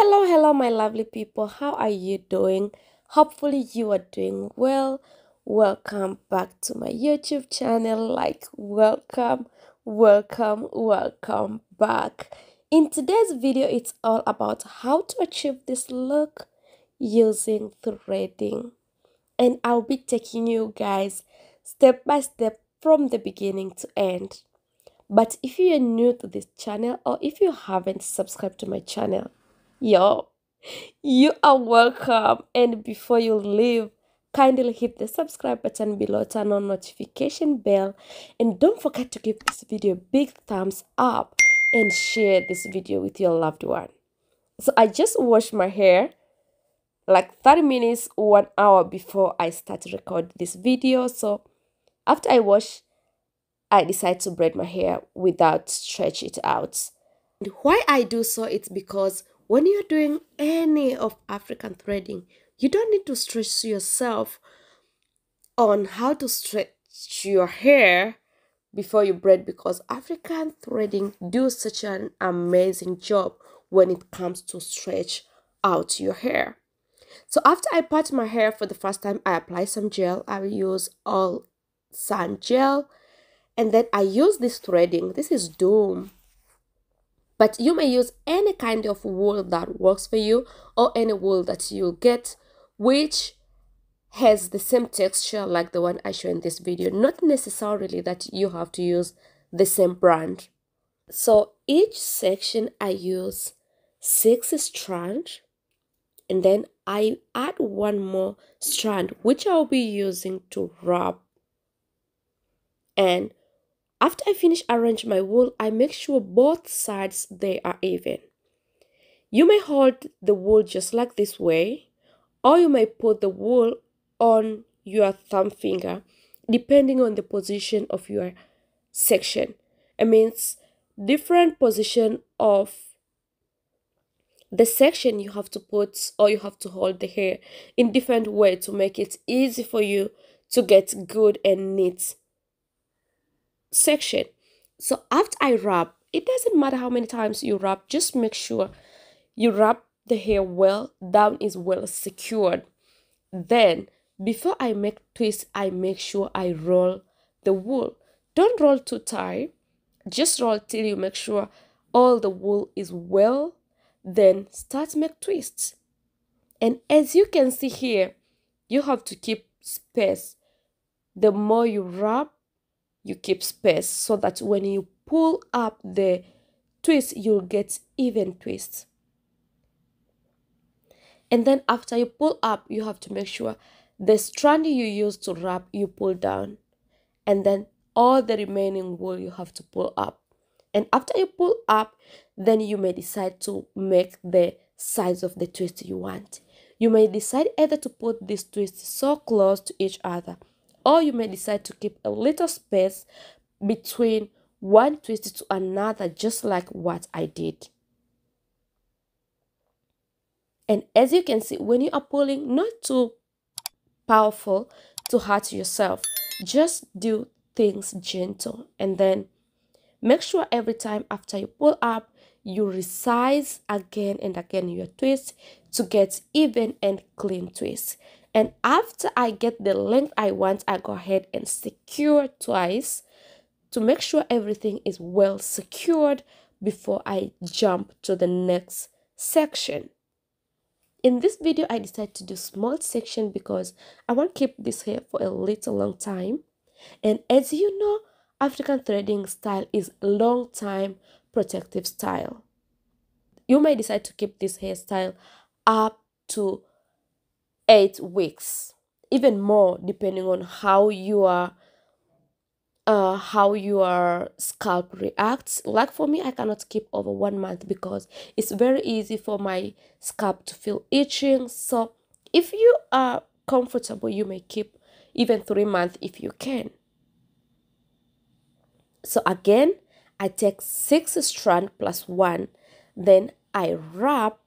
Hello, my lovely people. How are you doing? Hopefully, you are doing well. Welcome back to my YouTube channel. Welcome back. In today's video, it's all about how to achieve this look using threading. And I'll be taking you guys step by step from the beginning to end. But if you are new to this channel or if you haven't subscribed to my channel, yo, you are welcome. And before you leave, kindly hit the subscribe button below, turn on notification bell, and don't forget to give this video a big thumbs up and share this video with your loved one. So I just washed my hair like 30 minutes, 1 hour before I start to record this video. So after I wash, I decide to braid my hair without stretch it out. And why I do so, it's because when you're doing any of African threading, you don't need to stress yourself on how to stretch your hair before you braid, because African threading do such an amazing job when it comes to stretch out your hair. So after I part my hair for the first time, I apply some gel. I will use all sand gel, and then I use this threading. This is Doom. But you may use any kind of wool that works for you, or any wool that you'll get which has the same texture like the one I show in this video. Not necessarily that you have to use the same brand. So each section I use 6 strands, and then I add one more strand which I'll be using to wrap. And after I finish arrange my wool, I make sure both sides they are even. You may hold the wool just like this way, or you may put the wool on your thumb finger depending on the position of your section. It means different position of the section you have to put, or you have to hold the hair in different way to make it easy for you to get good and neat section. So after I wrap, it doesn't matter how many times you wrap, just make sure you wrap the hair well, down is well secured. Then before I make twist, I make sure I roll the wool. Don't roll too tight, just roll till you make sure all the wool is well, then start make twists. And as you can see here, you have to keep space. The more you wrap, you keep space, so that when you pull up the twist, you'll get even twists. And then after you pull up, you have to make sure the strand you use to wrap, you pull down, and then all the remaining wool you have to pull up. And after you pull up, then you may decide to make the size of the twist you want. You may decide either to put these twists so close to each other, or you may decide to keep a little space between one twist to another, just like what I did. And as you can see, when you are pulling, not too powerful to hurt yourself, just do things gentle. And then make sure every time after you pull up, you resize again and again your twist to get even and clean twist. And after I get the length I want, I go ahead and secure twice to make sure everything is well secured before I jump to the next section. In this video, I decided to do small section because I want to keep this hair for a little long time. And as you know, African threading style is long time protective style. You may decide to keep this hairstyle up to 8 weeks, even more, depending on how your scalp reacts. Like for me, I cannot keep over 1 month because it's very easy for my scalp to feel itching. So if you are comfortable, you may keep even 3 months if you can. So again, I take 6 strands plus 1, then I wrap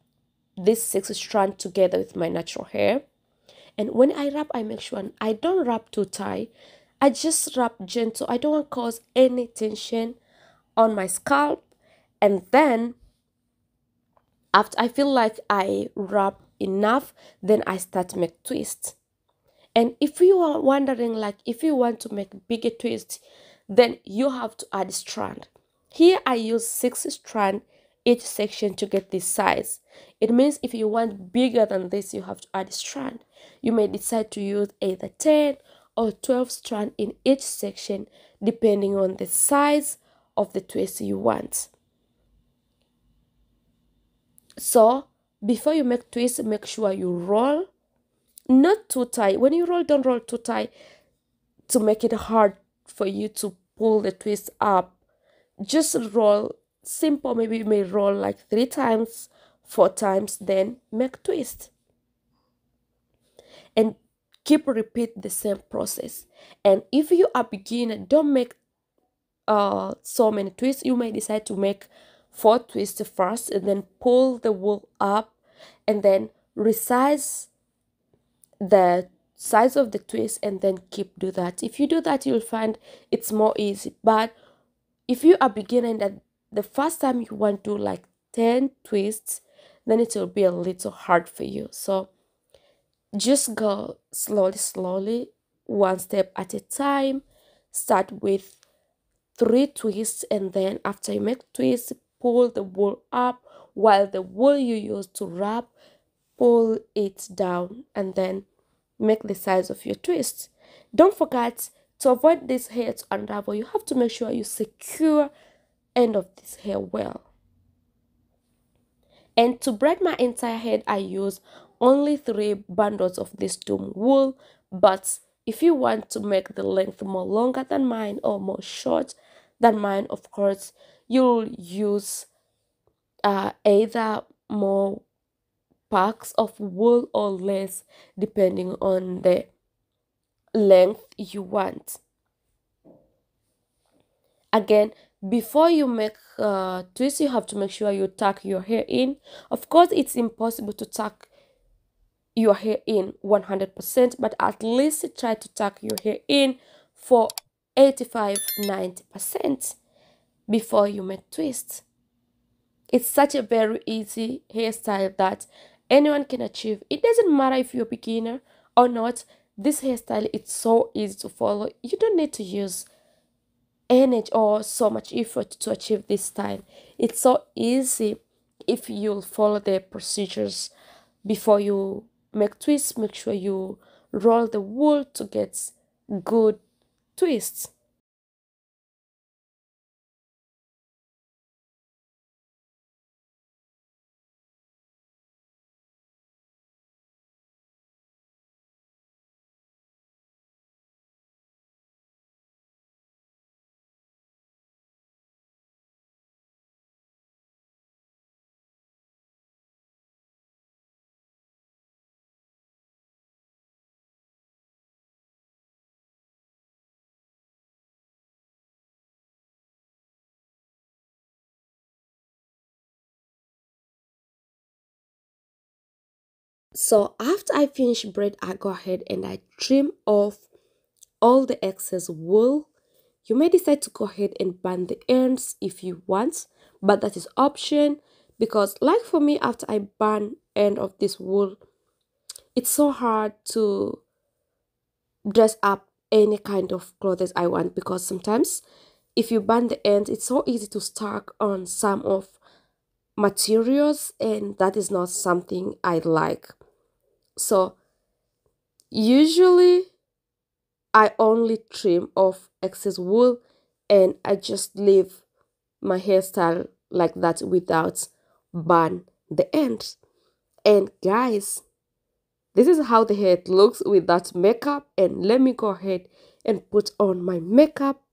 this 6 strands together with my natural hair. And when I wrap, I make sure I don't wrap too tight. I just wrap gentle. I don't want to cause any tension on my scalp. And then After I feel like I wrap enough, then I start to make twists. And if you are wondering, like if you want to make bigger twists, then you have to add strand. Here I use 6 strand each section to get this size. It means if you want bigger than this, you have to add strand. You may decide to use either 10 or 12 strand in each section depending on the size of the twist you want. So before you make twist, make sure you roll, not too tight. When you roll, don't roll too tight to make it hard for you to pull the twist up. Just roll simple. Maybe you may roll like 3 times, 4 times, then make twist and keep repeat the same process. And if you are beginner, don't make so many twists. You may decide to make 4 twists first and then pull the wool up and then resize the size of the twist and then keep do that. If you do that, you'll find it's more easy. But if you are beginner and that the first time you want to do like 10 twists, then it will be a little hard for you. So just go slowly, one step at a time. Start with 3 twists, and then after you make twists, pull the wool up, while the wool you use to wrap, pull it down, and then make the size of your twist. Don't forget, to avoid this hair to unravel, you have to make sure you secure end of this hair well. And to braid my entire head, I use only 3 bundles of this doom wool. But if you want to make the length more longer than mine or more short than mine, of course, you'll use either more packs of wool or less depending on the length you want. Again, before you make twist, you have to make sure you tuck your hair in. Of course, it's impossible to tuck your hair in 100%, but at least try to tuck your hair in for 85-90% before you make twists. It's such a very easy hairstyle that anyone can achieve. It doesn't matter if you're a beginner or not. This hairstyle is so easy to follow. You don't need to use energy or so much effort to achieve this style. It's so easy if you follow the procedures. Before you make twists, make sure you roll the wool to get good twists. So after I finish braid, I go ahead and I trim off all the excess wool. You may decide to go ahead and band the ends if you want, but that is option, because like for me, after I band end of this wool, it's so hard to dress up any kind of clothes I want, because sometimes if you band the ends, it's so easy to stack on some of materials, and that is not something I like. So usually I only trim off excess wool and I just leave my hairstyle like that without band the ends. And guys, this is how the hair looks without makeup. And let me go ahead and put on my makeup,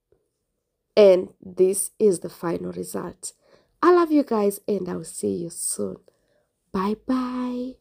and this is the final result. I love you guys, and I'll see you soon. Bye bye.